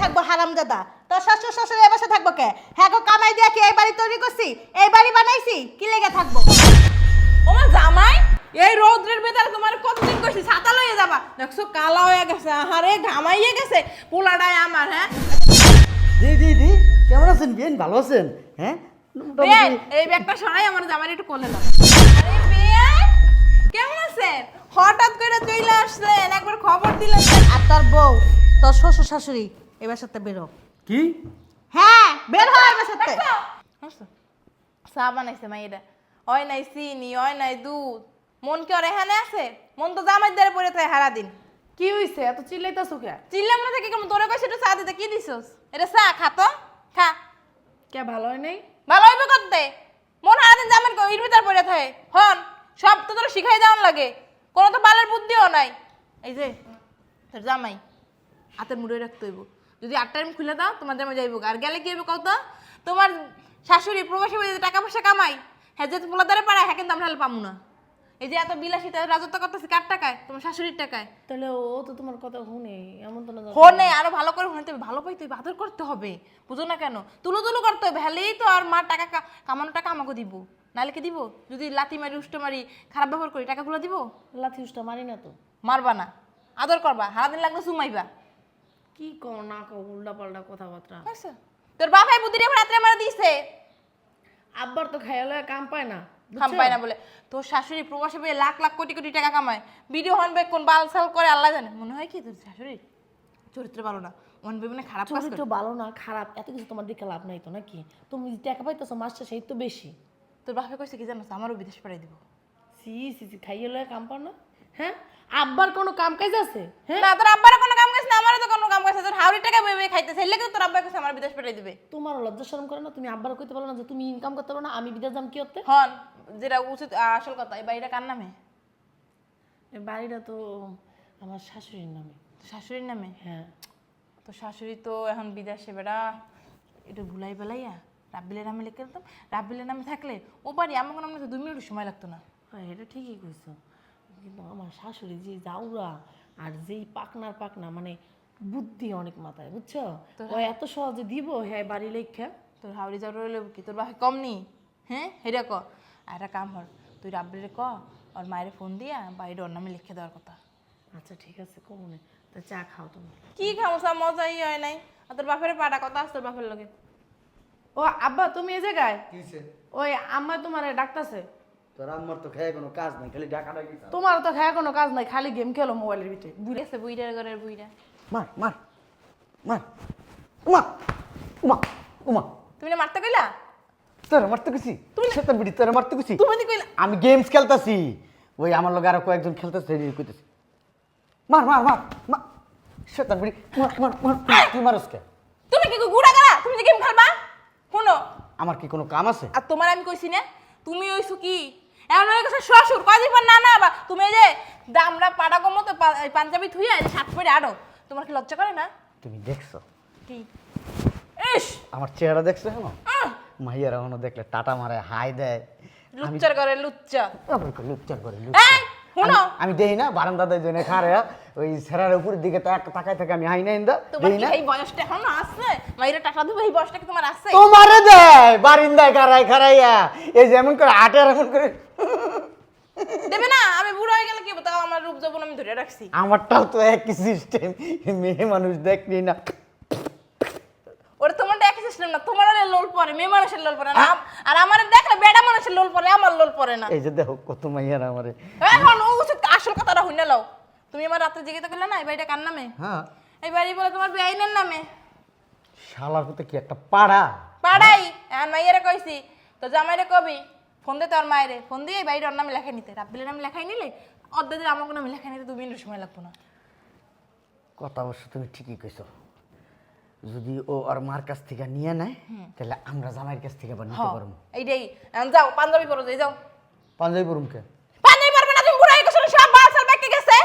থাকবো হারামজাদা। তোর শ্বশুর শ্বশুর এ বাসা থাকবো কে? হ্যাঁ গো, কামাই দিয়া কি এই বাড়ি তৈরি করছি? এই বাড়ি বানাইছি কি লেগে থাকবো? ওমা জামাই, এই রৌদ্রের ভেতরে তোমার কতদিন কইছি ছাতা লইয়ে যাবা, দেখছো কালা হয়ে গেছে, আহারে ঘামাইয়ে গেছে পোলাটাই আমার। হ্যাঁ দি দি দি কেমন আছেন বিয়েন? ভালো আছেন? হ্যাঁ বেন, এই ব্যাগটা সরাই আমার জামাই একটু কোলে নাও। আরে বেন, কেমন আছেন? হঠাৎ করে চলে আসলেন, একবার খবর দিলেন না। আর তোর বউ, তোর শ্বশুর শাশুড়ি এই বাসাতে বেরো। কি? হ্যাঁ, বের হয় এই বাসাতে। দেখছো? চা বানাইছে মাইয়েরা, হয় নাই চিনি, হয় নাই দুধ। মন কি আর এখানে আছে? মন তো জামাই দ্বারে পড়ে থাকে সারা দিন। কি হইছে এত চিল্লাইতাছো কে? চিল্লাম না থেকে কেমন তোরে কইছে একটু চা দিতে, কি দিছস? এটা চা খা তো, খা। কে ভালো হয় নাই? ভালো হইবে করতে মন সারাদিন জামাই ইর ভিতর পড়ে থাকে। হন সব তো তোর শিখাই দেওয়ান লাগে, কোনো তো বালের বুদ্ধিও নাই। এই যে তোর জামাই হাতের মুড়ে রাখতে হইব, যদি 8 টাইম খুলে দাও তোমার জামাই যাইব। আর গেলে কি হইবে কও তো? তোমার শাশুড়ি প্রবাসী বাড়িতে টাকা পয়সা কামাই, হ্যাঁ যে পোলা দ্বারে পাড়ায়, হ্যাঁ কিন্তু আমরা হলে পামু না। এই যে এত বিলাসিতা রাজত্ব করতেছি কার টাকায়? তোমার শাশুড়ির টাকায়। তাহলে ও তো তোমার কথা শুনে এমন তো না যে- ফোনে আরো ভালো করে শুনতে হবে, ভালো পাইতে হবে, আদর করতে হবে, বুঝো না কেন? তুলো তুলো করতে হবে, হলেই তো আর মার টাকা কামানো টাকা আমাকে দিব, নাহলে কি দিব? যদি লাথি মারি উষ্ট মারি খারাপ ব্যবহার করি টাকাগুলো দিব? লাথি উষ্টা মারি না তো। মারবা না, আদর করবা, সারাদিন লাগলে সুমাইবা। কি কও না কও উল্টা পাল্টা কথাবার্তা। বুঝছো? তোর বাপাই বুদ্ধি রে রাত্রে মারা দিছে, আব্বার তো খাইলে কাম পায় না, খাম পায় না বলে। তোর শাশুড়ি প্রবাসে পেয়ে লাখ লাখ কোটি কোটি টাকা কামায়, ভিডিও হনবে কোন বালসাল করে আল্লাহ জানে। মনে হয় কি তোর শাশুড়ি চরিত্র ভালো না, মন ভেবে না খারাপ কাজ চরিত্র করে। ভালো না খারাপ এত কিছু তোমার দিকে লাভ নাই তো নাকি? তুমি যে টাকা পাইতেছো মাসটা সেই তো বেশি। তোর বাপে কইছে কি জানো, আমারও বিদেশ পাঠাই দিব। সি সি সি খাইয়ে লয়ে কাম পাও না? হ্যাঁ আব্বার কোনো কাম কাজ আছে? হ্যাঁ না তোর আব্বার কোনো কাম কাজ না, আমারও তো কোনো কাম কাজ আছে। তোর হাউরি টাকা বেবে খাইতেছে, এলে কিন্তু তোর আব্বা কইছে আমার বিদেশ পাঠাই দিবে। তোমার লজ্জা শরম করে না? তুমি আব্বার কইতে পারো না যে তুমি ইনকাম করতে পারো না, আমি বিদেশ যাম কি করতে? হন যেটা উচিত আসল কথা, এই বাড়িটা কার নামে? এই বাড়িটা তো আমার শাশুড়ির নামে। তোর শাশুড়ির নামে? হ্যাঁ তো শাশুড়ি তো এখন বিদেশে, বেড়া একটু ভুলাই বেলাইয়া রাব্বিলের নামে লিখে দিতাম। রাব্বিলের নামে থাকলে ও বাড়ি আমার নামে তো 2 মিনিট সময় লাগতো না। হ্যাঁ এটা ঠিকই কইছো, কিন্তু আমার শাশুড়ি যে জাউরা আর যেই পাকনার পাকনা মানে বুদ্ধি অনেক মাথায়, বুঝছো? ও এত সহজে দিব হ্যাঁ বাড়ি লেখা? তোর হাওড়ি যাওয়ার রইলে কি তোর বাপে কম নি? হ্যাঁ হেরা ক আর একটা কাম হর, তুই রাব্বিলে ক ওর মায়ের ফোন দিয়া বাড়িটা ওর নামে লিখে দেওয়ার কথা। আচ্ছা ঠিক আছে কমনে, তা চা খাও তুমি। কি খামসা মজাই হয় নাই। আর তোর বাপের পাটা কথা আছে তোর বাপের লগে? ও আব্বা তুমি এই জায়গায়? কিছে? ওই আম্মা তোমার ডাকতাছে। তোর আম্মার তো খেয়ে কোনো কাজ নাই, খালি ডাকা ডাকি। তোমার তো খায় কোনো কাজ নাই, খালি গেম খেলো মোবাইলের ভিতরে। বুড়ি আছে বুইড়ার ঘরের বুইড়া। মার মার মার। উমা উমা উমা তুমি না মারতে কইলা? তোরা মারতে গেছি? তুমি সেতার বিড়ি তোরা মারতে গেছি? তুমি না কইলা? আমি গেমস খেলতাছি, ওই আমার লগে আরো কয়েকজন খেলতেছে, কইতেছি মার মার মার মার। সেতার বিড়ি মার মার মার। তুই মারস কে? তুমি কি গুড়া গাড়া? তুমি যে গেম খেলবা? শুনো, আমার কি কোনো কাম আছে? আর তোমার আমি কইছি না তুমি হইছো কি এমন হয়ে গেছে শ্বশুর কয়দিন পর না না বা তুমি এই যে দামরা পাড়া কমতো পাঞ্জাবি থুইয়া এই সাত পরে আড়ো, তোমার কি লজ্জা করে না? তুমি দেখছো কি ইস আমার চেহারা দেখছো? হ্যাঁ মাইয়ারা এখনো দেখলে টাটা মারে, হাই দেয়। লুচ্চার করে লুচ্চা। আবার কই লুচ্চার করে এই লুচ্চা। শুনো, আমি দেই না বারান্দাতে জন্য খারে ওই সেরার উপরের দিকে তাকায় থেকে আমি হাই নাই দা তোমার দেই কি না। এই বয়সটা এখনো আছে? মাইরা টাকা দিবে এই বয়সটা কি তোমার আছে? তোমারে দেয় বারিন্দায় খারাইয়া, এই যেমন করে আটে এমন করে দেবে না? আমি বুড়া হয়ে গেলে কি হবে? তাও আমার রূপ যৌবন আমি ধরে রাখছি। আমারটাও তো একই সিস্টেম, মেয়ে মানুষ দেখলি না। ওরে তোমারটা একই সিস্টেম না, তোমার লোল পরে, মেয়ে মানুষের লোল পরে না। আর আমার দেখলে বেড়া মানুষের লোল পরে, আমার লোল পরে না। এই যে দেখো কত মাইয়ারা আমারে। এখন ও উচিত আসল কথাটা হইনা লও। তুমি আমার রাতে জিজ্ঞাসা করলে না এই বাড়িটা কার নামে? হ্যাঁ এই বাড়ি বলে তোমার বেআইনের নামে। শালার মতো কি একটা পাড়া। পাড়াই এখন মাইয়ারে কইছি তো জামাইরে কবি ফোন দে তোর মায়েরে, ফোন দিয়ে এই বাড়ির ওর নামে লেখাই নিতে। রাব্বিলের নামে লেখাই নিলে অর্ধেক আমার নামে লেখাই নিতে 2 মিনিট সময় লাগতো না। কথা অবশ্য তুমি ঠিকই কইছো, যদি ও আর মার কাছ থেকে নিয়ে নেয় তাহলে আমরা জামাইয়ের কাছ থেকে আবার নিতে পারবো। এইটাই এখন যাও পাঞ্জাবি পরো, যাই যাও। পাঞ্জাবি পরুমকে? পাঞ্জাবি পরবে না, তুমি বুড়া হয়ে গেছো, সব বালসাল ব্যাকে গেছে।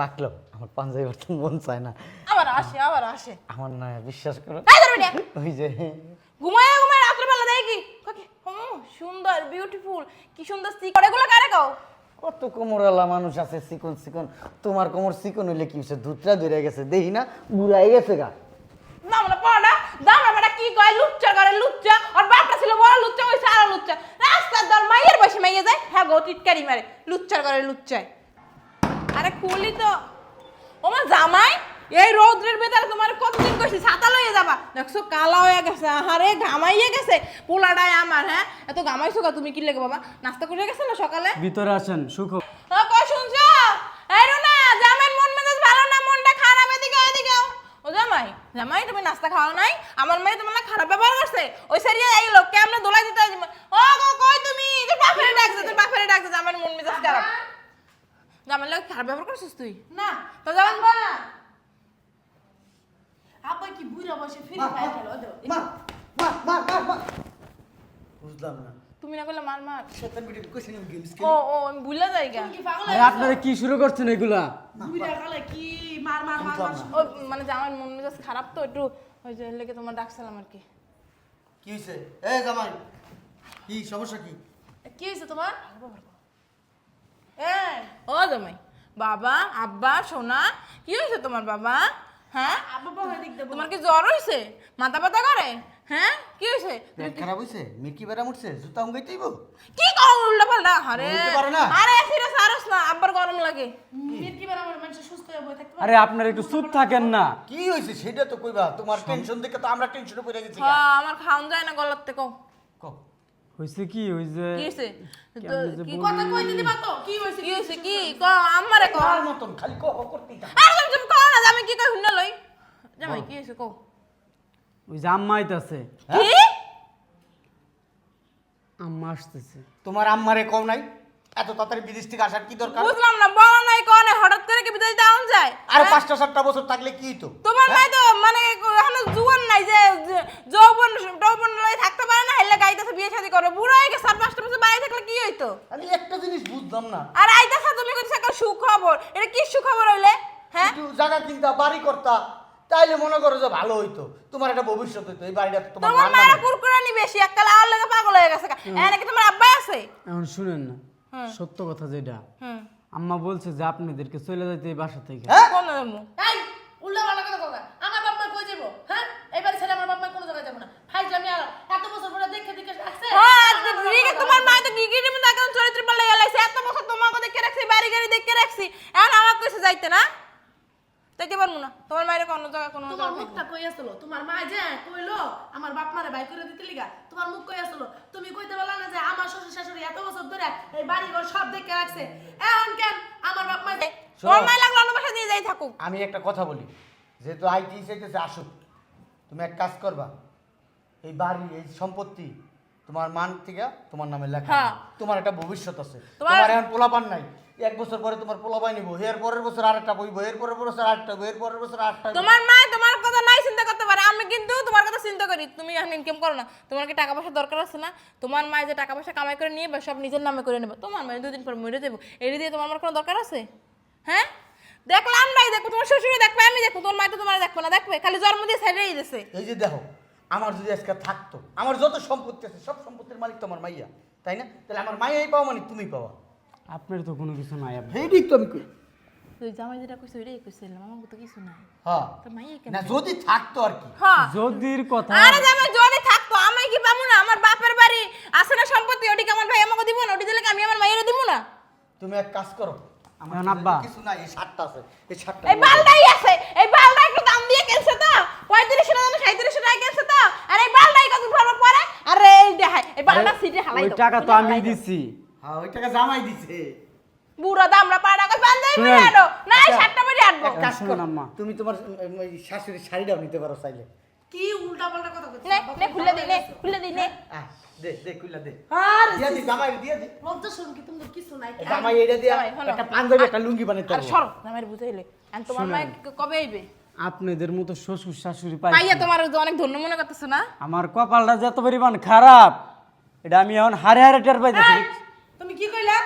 পাকলো আমার পাঞ্জাবি পরতে মন চায় না। আবার আসে আবার আসে। আমার না বিশ্বাস করো, এই ধরবে না, ওই যে ঘুমায় ঘুমায় রাত্রে বেলা দেয় কি কাকি সুন্দর বিউটিফুল, কি সুন্দর স্টিক এগুলো কারে কও? কত কোমরওয়ালা মানুষ আছে চিকন চিকন, তোমার কোমর চিকন হইলে কি হচ্ছে? ধুতরা ধরে গেছে দেখি না, বুড়াই গেছে গা। না না পড়া দামরা বেটা কি কয় লুচ্চা করে লুচ্চা আর বাপটা ছিল বড় লুচ্চা ওই সারা লুচ্চা রাস্তার দর মাইয়ের বসে মাইয়ে যায় হ্যাঁ গো টিটকারি মারে লুচ্চার করে লুচ্চায় আরে খুলি তো ওমা জামাই এই রৌদ্রের ভেতরে তোমার কতদিন কইছি ছাতা লইয়ে যাবা দেখছো কালা হয়ে গেছে আরে ঘামাইয়ে গেছে পোলাটাই আমার হ্যাঁ এত ঘামাইছো কা তুমি কি লাগে বাবা নাস্তা করে গেছে না সকালে ভিতরে আসেন সুখ কই শুনছো এই রুনা জামাই মন মেজাজ ভালো না মনটা খারাপ এদিকে এদিকে ও জামাই জামাই তুমি নাস্তা খাওয়া নাই আমার মেয়ে তোমার না খারাপ ব্যবহার করছে ওই সারিয়া এই লোক কেমনে দোলাই দিতে ও গো কই তুমি তোর বাপেরে ডাকছে জামাই মন মেজাজ খারাপ জামাই লোক খারাপ ব্যবহার করছিস তুই না তো জামান বা আব্বা কি বুড়া বসে ফ্রি ফায়ার খেলো দাও বুঝলাম না তুমি না করলে মার মার শয়তান বিটি কইছিস না গেমস ও ও আমি ভুলে যাই গা কি পাগল আরে আপনারা কি শুরু করছেন এগুলা বুড়া কালে কি মার মার মার মার ও মানে জামাই মন মেজাজ খারাপ তো একটু ওই যে লেগে তোমার ডাকছিলাম আর কি কি হইছে এ জামাই কি সমস্যা কি কি হইছে তোমার এই ও জামাই বাবা আব্বা সোনা কি হয়েছে তোমার বাবা হ্যাঁ আব্বা বাবা দিক দেব তোমার কি জ্বর হয়েছে মাথা ব্যথা করে হ্যাঁ কি হয়েছে পেট খারাপ হইছে মিকি বেরা মুটছে জুতা উঙ্গাইতেইব কি কও উল্টা পাল্টা আরে বলতে পারো না? আরে সিরিয়াস আরস না আব্বার গরম লাগে মির্কি বের আমার মানুষ সুস্থ হয়ে বই থাকতে আরে আপনারা একটু চুপ থাকেন না। কি হইছে সেটা তো কইবা তোমার টেনশন দেখে তো আমরা টেনশনে পড়ে গেছি হ্যাঁ আমার খাওন যায় না গলাতে কও কও হইছে কি হইছে কি হয়েছে কেমনে যে কি বলি? কথা কই দিদি বাতো কি হইছে কি হয়েছে কি কও আমারে কও আর মতন খালি কও করতেই থাক আরে তুমি কও না আমি কি কই হুন্না লই জামাই কি হয়েছে কও ওই যে আম্মা আইতাছে, কি আম্মা আসতেছে। তোমার আম্মারে কও নাই এত তাড়াতাড়ি বিদেশ থেকে আসার কি দরকার বুঝলাম না বড় নাই কোনে হঠাৎ করে কি বিদেশ যাওন যায় আর 5টা 7টা বছর থাকলে কি হইতো তোমার মাই তো মানে এখনো জুয়ান নাই যে যৌবন যৌবন লই থাকতে পারে না হেলে গাইতেছে বিয়ে শাদী করে বুড়ো হয়ে গেছে 4-5টা বছর বাইরে থাকলে কি হইতো আমি একটা জিনিস বুঝলাম না আর আইতাছে তুমি কইছ একটা সুখবর এটা কি সুখবর হইলে হ্যাঁ একটু জায়গা কিনতা বাড়ি করতা তাইলে মনে করো যে ভালো হইতো তোমার একটা ভবিষ্যৎ হইতো এই বাড়িটা তো তোমার তোমার মার মায়ের নামে। কুরকুরানি বেশি এককালে আর লাগে পাগল হয়ে গেছে এনে কি তোমার আব্বা আছে এখন শুনেন না, সত্য কথা যেটা হুম আম্মা বলছে যে আপনাদেরকে চলে যাইতে এই বাসা থেকে। হ্যাঁ কোন দেমু এই উল্টা পাল্টা কথা কও আমার বাপ মা কই যাব হ্যাঁ এবারে ছেলে আমার বাপ মা কোনো জায়গায় যাব না ফাইজ আমি আর এত বছর পরে দেখে দেখে আসছে হ্যাঁ ঠিক তোমার মা তো গিগির মধ্যে একদম চরিত্র পাল্লা গেলাইছে এত বছর তোমাকে দেখে রাখছি বাড়ি গাড়ি দেখে রাখছি এখন আমার কইছে যাইতে না যাইতে পারবো না তোমার মায়ের কোনো জায়গা কোনো তোমার মুখটা কই আসলো তোমার মা যে কইলো আমার বাপ মারে বাই করে দিতে লিগা তোমার মুখ কই আসলো তুমি কইতে বলা না যে আমার শ্বশুর শাশুড়ি এত বছর ধরে এই বাড়ি ঘর সব দেখে রাখছে এখন কেন আমার বাপ মা তোমার মায়ের লাগলো অন্য বাসা দিয়ে যাই থাকুক আমি একটা কথা বলি যেহেতু আইটি চাইতেছে আসুক তুমি এক কাজ করবা এই বাড়ি এই সম্পত্তি তোমার মান থেকে তোমার নামে লেখা হ্যাঁ। তোমার একটা ভবিষ্যৎ আছে তোমার- তোমার এখন পোলাপান নাই 1 বছর পরে তোমার পোলাপাই নিবো এর পরের বছর আরেকটা বইব এর পরের বছর আরেকটা বই এর পরের বছর আরেকটা তোমার মা তোমার কথা নাই চিন্তা করতে পারে আমি কিন্তু তোমার কথা চিন্তা করি তুমি এখন ইনকাম করো না তোমার কি টাকা পয়সা দরকার আছে না তোমার মা যে টাকা পয়সা কামাই করে নিয়ে সব নিজের নামে করে নেবে তোমার মা 2 দিন পর মরে যাবো এর দিয়ে তোমার আমার কোনো দরকার আছে হ্যাঁ দেখলাম নাই দেখো তোমার শ্বশুরে দেখবে আমি দেখো তোমার মা তো তোমার দেখবে না দেখবে খালি জন্ম দিয়ে ছেড়েই দিছে এই যে দেখো আমার যদি আজকে থাকতো আমার যত সম্পত্তি আছে সব সম্পত্তির মালিক তো আমার মাইয়া তাই না তাহলে আমার মাইয়াই পাওয়া মানে তুমি পাওয়া আপনার তো কোনো কিছু নাই আব্বা। এইটাই তো আমি কই তুই জামাই যেটা কইছ ওইটাই কইছিলাম আমার তো কিছু নাই হ্যাঁ তো মাইয়ে কেন না যদি থাকতো আর কি হ্যাঁ যদির কথা আরে জামাই যদি থাকতো আমি কি পাবো না আমার বাপের বাড়ি আছে না সম্পত্তি ওটি কেমন ভাই আমাকে দিব না ওটি দিলে কি আমি আমার মাইয়ের দিব না তুমি এক কাজ করো আমার এখন কাছে আব্বা। কিছু নাই এই 7টা আছে এই 7টা এই বালটাই আছে এই বালটা একটু দাম দিয়ে কিনছে তো 35 টাকা না 37 টাকা কিনছে তো আর এই বালটাই কত ভালো পরে আরে এই দেখাই এই বালটা সিটে হালাই ওই দাও টাকা তো আমি দিছি। হ্যাঁ ওই টাকা জামাই দিছে বুড়া দামরা পাড়া কই বান্দাই শুনেন। মেরে আডো না 60টা মেরে আডবো এক কাজ শুনুন করো আম্মা। তুমি তোমার ওই শাশুড়ির শাড়িটাও নিতে পারো চাইলে কি উল্টা পাল্টা কথা কইছ নে খুলে দে খুলে দে নে আহ, দে দে কইলা দে আর দিয়া দি জামাই দিয়া দি লজ্জা শুন কি তুমি কিছু নাই জামাই এটা দিয়া জামাই, শোনো। একটা পাঞ্জাবি একটা লুঙ্গি বানাইতে আর হবে সর জামাইর বুঝাইলে আর তোমার মা কবে আইবে আপনাদের মতো শ্বশুর শাশুড়ি পাইয়া পাই তোমার অনেক ধন্য মনে করতেছ না আমার কপালটা যত পরিমাণ খারাপ এটা আমি এখন হারে হারে টের পাইতেছি। এই, তুমি কি কইলা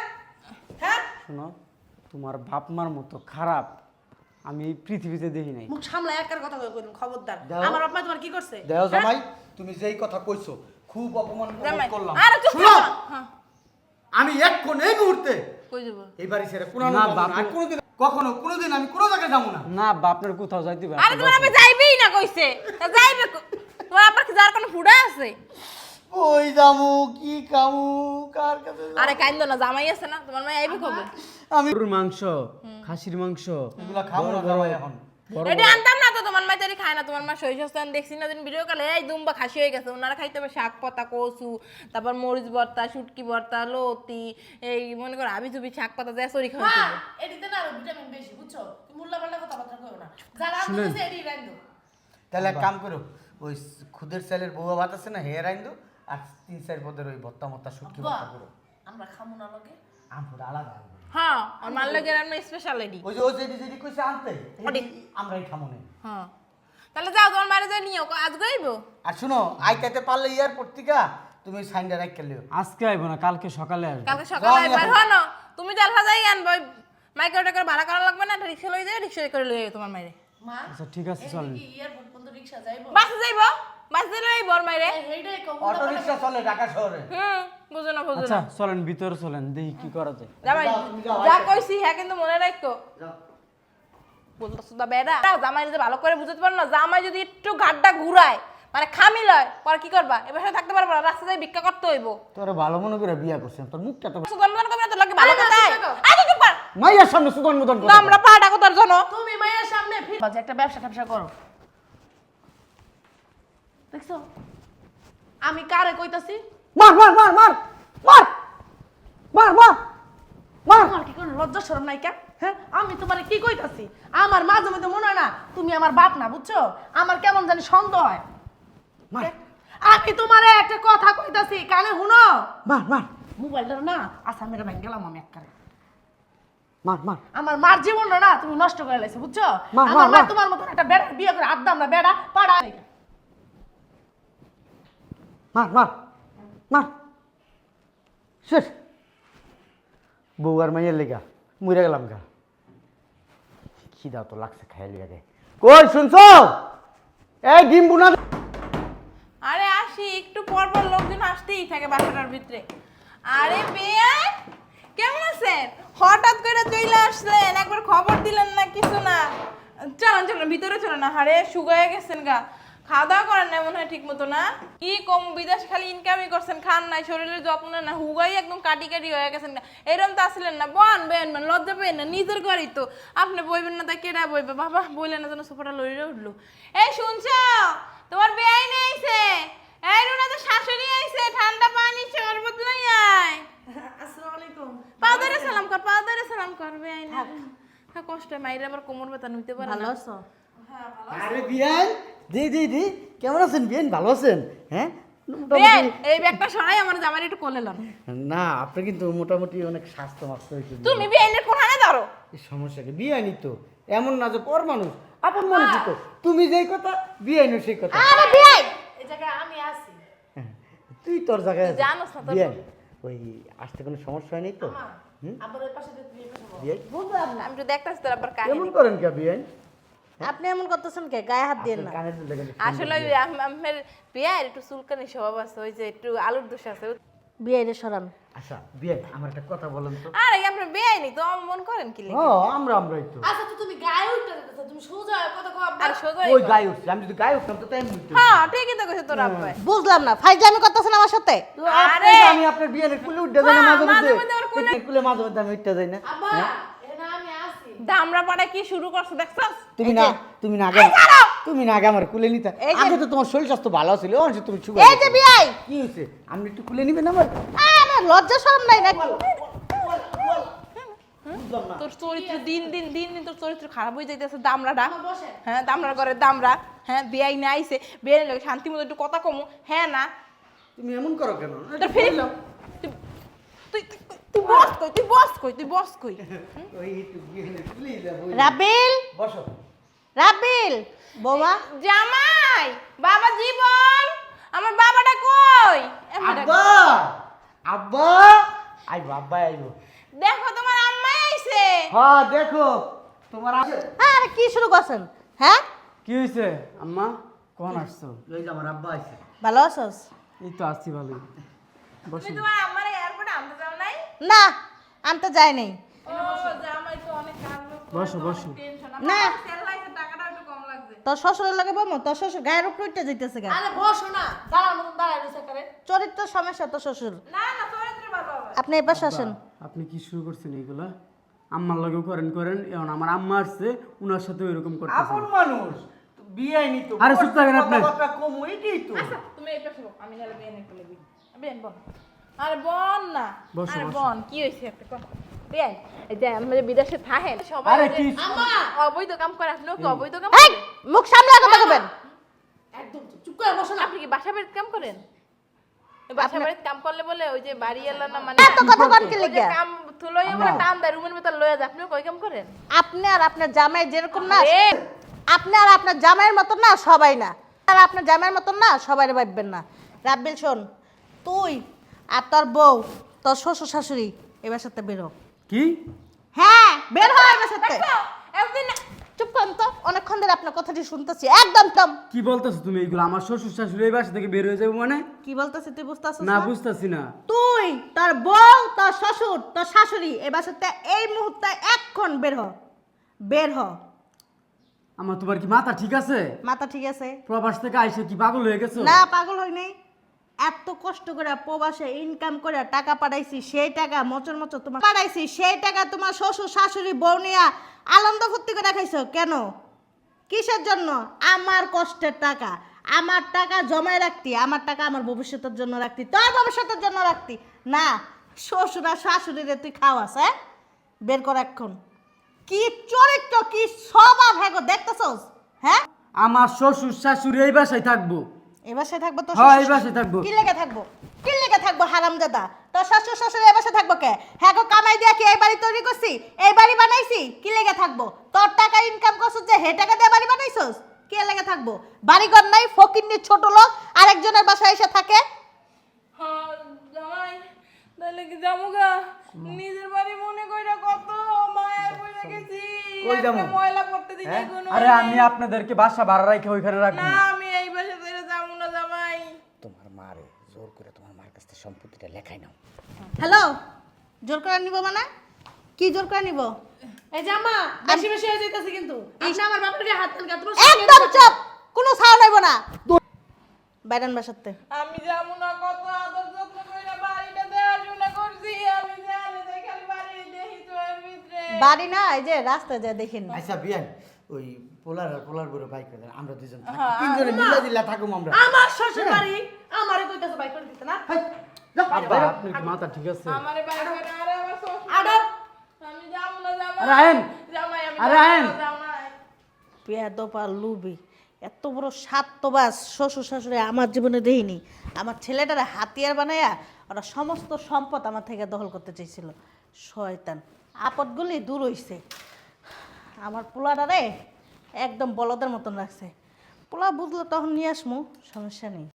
হ্যাঁ শোনো, তোমার বাপ মার মতো খারাপ আমি এই পৃথিবীতে দেখি নাই। মুখ সামলা একার কথা কইবেন খবরদার দাও। আমার বাপ মা তোমার কি করছে দেও জামাই তুমি যেই কথা কইছো খুব অপমান জামাই করলাম আরে চুপ শুনো, করো হ্যাঁ আমি এক্ষণ এই মুহূর্তে কই যাব এই বাড়ি ছেড়ে কোনো না, না বাপু। কোনোদিন কখনো কোনোদিন আমি কোনো জায়গায় যাবো না না বা আপনার কোথাও যাইতে পারে আরে তোমার আমি যাইবেই না কইছে তা যাইবে আছে ওই জামু কি কামু কার কাছে যাবো? আরে কাইন্দ না, জামাই আছে না, তোমার মাই আইবে কবে? আমি গরুর মাংস খাসির মাংস এগুলা খাবো না জামাই এখন। এটা আনতাম না তো, তোমার মা তারি খায় না। তোমার মা শরীর স্বাস্থ্য দেখছি না দিন ভিডিও কলে, এই দুম্বা খাসি হয়ে গেছে। ওনারা খাইতে হবে শাক পাতা, কচু, তারপর মরিচ ভর্তা, শুটকি ভর্তা, লতি, এই মনে করো আবি জুবি শাক পাতা যা সরি খাওয়া মা এটিতে না ভিটামিন বেশি বুঝছো, তুমি মুল্লাপাল্লা কথাবার্তা কইও না, যারা আনতেছে এটি রাইন্দো। তাহলে এক কাম করো, ওই খুদের চালের বউয়া ভাত আছে না হেয়ার আইন দো, আর 3-4 পদের ওই ভত্তা মত্তা শুটকি ভত্তা করো। আমরা খামু না লগে। আমরা আলাদা আনবো। হ্যাঁ, আর মাল লাগে রান্না স্পেশালিটি। ওই যে ও যেটি কইছে আনতে আমরাই খামো না। হ্যাঁ, তাহলে যাও তোমার মারে যা নিও, আজ গইবো। আর শুনো আইতাতে পারলে এয়ারপোর্ট থেকে তুমি সাইনটা রাখ লিও। আজকে আইবো না, কালকে সকালে আসবো। কালকে সকালে বের হও না, তুমি জালহা যাই আনবো। মাইক্রো টাকার ভাড়া করা লাগবে না, রিক্সা লই যাই, রিক্সা করে লই তোমার মাইরে। মা আচ্ছা ঠিক আছে চলেন। কি এয়ারপোর্ট পর্যন্ত রিকশা যাইবো? বাসে যাইবো, বাসে লই বর মাইরে। এইটাই কম। অটো রিকশা চলে ঢাকা শহরে। বুঝো না বুঝো আচ্ছা না। চলেন ভিতরে চলেন, দেখি কি করা যায়। জামাই যা কইছি হ্যাঁ কিন্তু মনে রাখো। বলতেছো দা বেড়া, জামাই যদি ভালো করে বুঝতে পারো না, জামাই যদি একটু ঘাটটা ঘুরায় মানে খামি লয়, পরে কি করবা? এবার সাথে থাকতে পারবা না, রাস্তা যাই ভিক্ষা করতে হইব। তোরা ভালো মনে করে বিয়া করছেন, তোর মুখটা তো সুগন্ধ করবে না, তোর লাগে ভালো কথা। আগে চুপ কর, মাইয়ার সামনে সুগন মদন করে। আমরা পাটা কথার জন্য। তুমি মায়ের সামনে বাজে একটা ব্যবসা করো, দেখছো আমি কারে কইতাছি? মার মার মার মার মার মার মার মার। আমার কি কোনো লজ্জা শরম নাই কেন? হ্যাঁ, আমি তোমারে কি কইতাছি? আমার মাঝে মধ্যে মনে হয় না তুমি আমার বাপ না, বুঝছো? আমার কেমন জানি সন্দেহ হয়। মার আমি তোমারে একটা কথা কইতাছি, কানে শুনো। মার মার মোবাইলটা না আসামের ব্যাংক গেলাম আমি একবারে। মার মার আমার মার জীবনটা না তুমি নষ্ট করে লাইছো, বুঝছো? মা, আমার মা, মা মা। তোমার মতন একটা বেড়া বিয়ে করে আদ্দাম না, বেড়া পাড়া। মার মার মার। শেষ বউ আর মাইয়ের লেগা মরে গেলাম গা। খিদা তো লাগছে, খাই লিয়া দে। কই শুনছো? এই ডিম বুনা। আরে আসি, একটু পর পর লোকজন আসতেই থাকে বাসাটার ভিতরে। আরে বেয়াই কেমন আছেন? হঠাৎ করে চলে আসলেন, একবার খবর দিলেন না, কিছু না। চলেন চলেন ভিতরে চলেন না। আরে শুকায় গেছেন গা, খাওয়া দাওয়া করেন না মনে হয় ঠিক মতো না? কি কম বিদেশ খালি ইনকামই করছেন, খান নাই, শরীরের যত্ন নেন না, হুগাই একদম কাটি কাটি হয়ে গেছেন না। এরকম তো আসলেন না, বন বেন মানে লজ্জা পেন না, নিজের ঘরই তো। আপনি বইবেন না তাই কেডা বইবে? বাবা বইলেন না যেন সোফাটা লড়িয়ে উঠলো। এই শুনছ, তোমার বেআই নেই আইছে। এই রুনা তো শাশুড়ি আইছে, ঠান্ডা পানি শরবত লই আয়। আসসালামু আলাইকুম। পাউদারে সালাম কর, পাউদারে সালাম কর। বেআই না হ্যাঁ, কষ্ট মাইরে আবার কোমর ব্যথা নিতে পারে ভালো না। আছো? আরে বিয়ান দি দি দি কেমন আছেন বিয়ান? ভালো আছেন? হ্যাঁ বেআই এই ব্যাগটা সরাই আমার জামাই একটু কোলে লন। না আপনি কিন্তু মোটামুটি অনেক স্বাস্থ্য মাস্ত হয়েছে। তুমি বেআইনের কোণানে ধরো। এই সমস্যা কি? বিয়ানি তো এমন না যে পর মানুষ, আপন মানুষ তো। তুমি যেই কথা বিয়ানি সেই কথা। আরে বিয়াই এই জায়গায় আমি আছি। হ্যাঁ, তুই তোর জায়গায় আছিস। জানোস না তো। বিয়ান ওই আসতে কোনো সমস্যা হয়নি তো? আবার ওই পাশে দিয়ে তুমি এই পাশে বসো। বিয়ান বুঝলাম না। আমি তো দেখতাছি তোর আবার কেমন কাহিনী। করেন কে বিয়ান? আপনি এমন করতেছেন কে? গায়ে হাত দিয়ে না। কানের দুল দেখেন। আসলে ওই আমার বিয়ার একটু চুলকানি স্বভাব আছে, ওই যে একটু আলুর দোষ আছে। বিয়ে রে সরান। আচ্ছা বিয়ান আমার একটা কথা বলেন তো। আরে আপনার বেআই নি তো মন করেন কি লেগে? হ্যাঁ আমরাই তো। আচ্ছা তো তুমি গায়ে উঠতে যেতেছো, তুমি সোজা হয়ে কথা কও। আর সোজা ওই গায়ে উঠছি, আমি যদি গায়ে উঠতাম তো তাই উঠতে। হ্যাঁ ঠিকই তো কইছে তোর আব্বা। বুঝলাম না, ফাইজলামি করতেছেন আমার সাথে? আরে আমি আপনার বিয়ানের কুলে উঠতে যাই না, মাঝে মাঝে মধ্যে মধ্যে ওর কুলে মাঝে মধ্যে আমি উঠতে যাই না। আব্বা এখানে আমি আছি। দামরা পাড়া কি শুরু করছে দেখছস? তুমি না তুমি না আগে আমার কুলে নিতে। আগে তো তোমার শরীর স্বাস্থ্য ভালো ছিল, এখন তুমি সুগার। এই যে বিয়াই, কি হয়েছে? আপনি একটু কুলে নিবেন আমার? আমার লজ্জা শরম নাই নাকি? তোর চরিত্র দিন দিন দিন দিন তোর চরিত্র খারাপ হয়ে যাইতেছে। দামরাটা বসে। হ্যাঁ, দামরার ঘরে দামরা। হ্যাঁ, বেআই না আইছে, বেআই লাগে শান্তি মতো একটু কথা কমু। হ্যাঁ না তুমি এমন করো কেন? তোর ফিরে তুই তুই বস কই, তুই বস কই, তুই বস কই। ওই একটু বিয়ানের কুলে যাবো। রাবিল, বসো। রাবিল, বৌমা। জামাই বাবা জীবন, আমার বাবাটা কই? আব্বা আব্বা আইবো, আব্বা আইবো। দেখো তোমার আম্মাই আইছে। হ্যাঁ দেখো তোমার আছে। আরে কি শুরু করছেন? হ্যাঁ, কি হয়েছে আম্মা? কখন আসছো? ওই যে আমার আব্বা আছে। ভালো আছোস? এই তো আসছি ভালোই। বসো। তুমি তোমার আম্মার এয়ারপোর্টে আনতে যাও নাই? না, আনতে যাই নাই। ও জামাই তো অনেক কাজ। বসো, বসো। টেনশন না। সেল লাইছে টাকাটা একটু কম লাগছে। তোর শ্বশুরের লাগে বমো, তোর শ্বশুর গায়ের উপর উঠতে যাইতেছে গা। আরে বসো না, দাঁড়ার মতন দাঁড়ায় রয়েছে করে। চরিত্র সমস্যা তোর শ্বশুর। না না চরিত্র ভালো হবে। আপনি এই পাশে আসেন। আপনি কি শুরু করছেন এইগুলা? আম্মার লগেও করেন এখন আমার আম্মা আসছে উনার সাথে ওইরকম করতেছেন। আপন মানুষ বিয়ে নি তো আরে চুপ থাকেন আপনি। কথাবার্তা কম এটাই তো। আচ্ছা তুমি এই পাশে বসো, আমি নাহলে বেন একটু লাগি। বেন বল। আরে বল না। বসো, আরে বসো। বল কি হইছে একটা কথা। বেন এই যে আমরা বিদেশে থাকেন সবাই আরে ওই যে কি- আম্মা অবৈধ কাম করে আপনিও কি অবৈধ কাম এই করেন? মুখ সামলে কথা বলবেন। একদম চুপ করে বসো না। আপনি কি বাসা বাড়িতে কাম করেন? বাসা বাড়িতে কাম করলে বলে ওই যে বাড়ি এলা না মানে এত কথা কন কি ওই যে লিগা? কাম তুলই বলে টান দেয় রুমের ভিতর লয়ে যায় আপনিও কই কাম করেন? আপনি আর আপনার জামাই যেরকম না, আরে আপনি আর আপনার জামাইয়ের মতন না সবাই না, আর আপনার জামাইয়ের মতন না সবাই ভাববেন না। রাব্বিল শোন, তুই আর তোর বউ, তোর শ্বশুর শাশুড়ি এবার সাথে বেরো। কি হ্যাঁ বের হয় এবার সাথে। একদিন চুপ করুন তো, অনেকক্ষণ ধরে আপনার কথাটি শুনতেছি। একদম টম। কি বলতেছো তুমি এইগুলো? আমার শ্বশুর শাশুড়ি এই বাসা থেকে বের হয়ে যাবো মানে? কি বলতেছি তুই বুঝতেছিস না না? বুঝতেছি না। তুই, তোর বউ, তোর শ্বশুর, তোর শাশুড়ি এবার সাথে এই মুহূর্তে এক্ষণ বের হ, বের হ। আমার তোমার কি মাথা ঠিক আছে? মাথা ঠিক আছে? প্রবাস থেকে আইসে কি পাগল হয়ে গেছো? না পাগল হই নাই। এত কষ্ট করে প্রবাসে ইনকাম করে টাকা পাঠাইছি, সেই টাকা মোচর মোচর তোমার পাঠাইছি, সেই টাকা তোমার শ্বশুর শাশুড়ি বউ নিয়া আনন্দ ফুর্তি করে খাইছো কেন? কিসের জন্য? আমার কষ্টের টাকা, আমার টাকা জমায় রাখতি, আমার টাকা আমার ভবিষ্যতের জন্য রাখতি, তোর ভবিষ্যতের জন্য রাখতি না। শ্বশুর আর শাশুড়িরে তুই খাওয়াস, হ্যাঁ? বের কর এখন। কি চরিত্র, কি স্বভাব, হ্যাঁ গো দেখতেছস? হ্যাঁ আমার শ্বশুর শাশুড়ি এই বাসায় থাকবো। এই বাসায় থাকবো তো? হ্যাঁ, এই বাসায় থাকবো। কি লেগে থাকবো? কি লেগে থাকবো হারামজাদা? তোর শ্বশুর শ্বশুর এই বাসায় থাকবো কে? হ্যাঁ গো কামাই দিয়া কি এই বাড়ি তৈরি করছি, এই বাড়ি বানাইছি? কি লেগে থাকবো? তোর টাকা ইনকাম করছিস যে হে টাকা দিয়ে বাড়ি বানাইছস? কি লেগে থাকবো? বাড়িঘর নাই, ফকিন্নির ছোট লোক আরেকজনের বাসায় এসে থাকে। হ্যাঁ জামাই তাহলে কি যামুগা নিজের বাড়ি মনে কইরা কত মায়া কইরা গেছি কই যামু? একটা ময়লা করতে দিই হ্যাঁ? কোনো আরে আমি আপনাদেরকে বাসা ভাড়া রাখে ওইখানে রাখবো। না আমি এই বাসা ছেড়ে যাবো না জামাই তোমার মারে জোর করে তোমার মার কাছ থেকে সম্পত্তিটা লেখাই নাও। হ্যালো, জোর করে নিব মানে? কি জোর করে নিব? এই জামা বেশি বেশি হয়ে যাইতেছে কিন্তু। আপনি আমার বাপের গায়ে হাত তুলকে তোমার একদম চুপ, কোনো সাউন্ড হইব না। বাইরান বাসাতে। আমি যাবো না কত আদর যত্ন কইরা বাড়িটা দেখাশোনা করছি আমি জানি যে খালি বাড়ি দেখি তো এর ভিতরে বাড়ি না, এই যে রাস্তায় যায় দেখেন। আচ্ছা বিয়ান ওই পোলার বড় বাইক করে দেন, আমরা দুজন থাকি। তিনজনে মিলা দিলা থাকুম আমরা। আমার শ্বশুর বাড়ি আমারে কইতাছে বাইক করে দিতে না। হাই, যাও, আব্বা বেরো। আপনি কি মাথা ঠিক আছে? আমারে বাড়ি করে আরে আমার শ্বশুর আডর আমি যাবো না জামাই আরে আহেন। জামাই আমি আরে যাবো আহেন। না, জামাই পেয়াদপা লুবি, এত বড় স্বার্থবাজ শ্বশুর শাশুড়ি আমার জীবনে দেখিনি। আমার ছেলেটারে হাতিয়ার বানায়া ওরা সমস্ত সম্পদ আমার থেকে দখল করতে চাইছিল। শয়তান, আপদগুলি দূর হইছে। আমার পোলাটারে একদম বলদের মতন রাখছে। পোলা বুঝলো তখন নিয়ে আসমু, সমস্যা নেই।